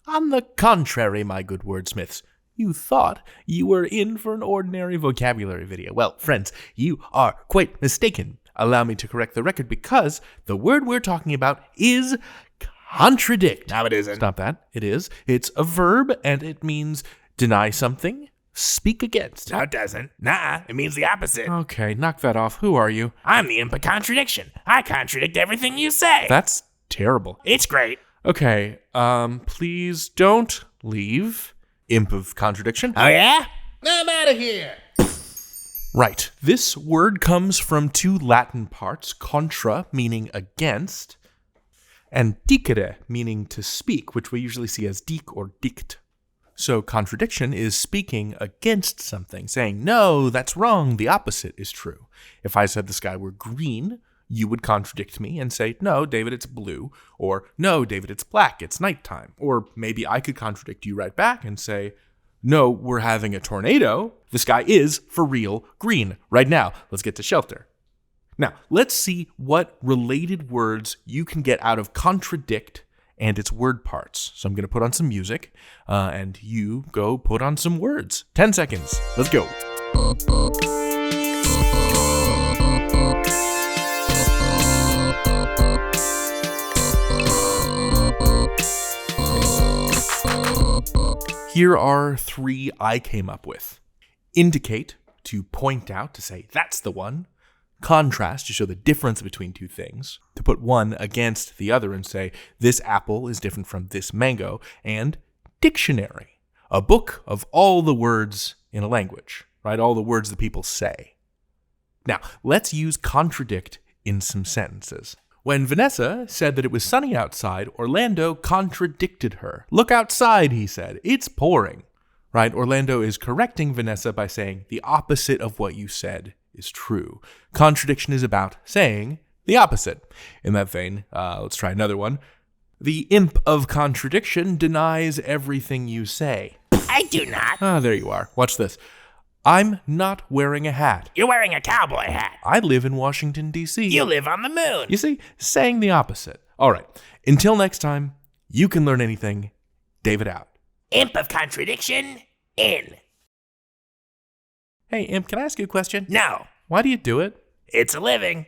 On the contrary, my good wordsmiths, you thought you were in for an ordinary vocabulary video. Well, friends, you are quite mistaken. Allow me to correct the record because the word we're talking about is contradict. No, it isn't. Stop that. It is. It's a verb and it means deny something, speak against. No, it doesn't. Nah, it means the opposite. Okay, knock that off. Who are you? I'm the imp of contradiction. I contradict everything you say. That's terrible. It's great. Okay, please don't leave. Imp of contradiction. Oh, yeah? I'm out of here. Right. This word comes from two Latin parts, contra, meaning against, and dicere, meaning to speak, which we usually see as dic or dict. So contradiction is speaking against something, saying, no, that's wrong, the opposite is true. If I said the sky were green, you would contradict me and say, no, David, it's blue, or no, David, it's black, it's nighttime. Or maybe I could contradict you right back and say, no, we're having a tornado. The sky is, for real, green right now. Let's get to shelter. Now, let's see what related words you can get out of contradict and its word parts. So I'm going to put on some music, and you go put on some words. 10 seconds. Let's go. Here are three I came up with. Indicate, to point out, to say, that's the one. Contrast, to show the difference between two things. To put one against the other and say, this apple is different from this mango. And dictionary, a book of all the words in a language, right? All the words that people say. Now, let's use contradict in some sentences. When Vanessa said that it was sunny outside, Orlando contradicted her. Look outside, he said. It's pouring. Right? Orlando is correcting Vanessa by saying the opposite of what you said is true. Contradiction is about saying the opposite. In that vein, let's try another one. The imp of contradiction denies everything you say. I do not. Ah, there you are. Watch this. I'm not wearing a hat. You're wearing a cowboy hat. I live in Washington, D.C. You live on the moon. You see, saying the opposite. All right. Until next time, you can learn anything. David out. Imp of contradiction, in. Hey, Imp, can I ask you a question? No, Why do you do it? it's a living.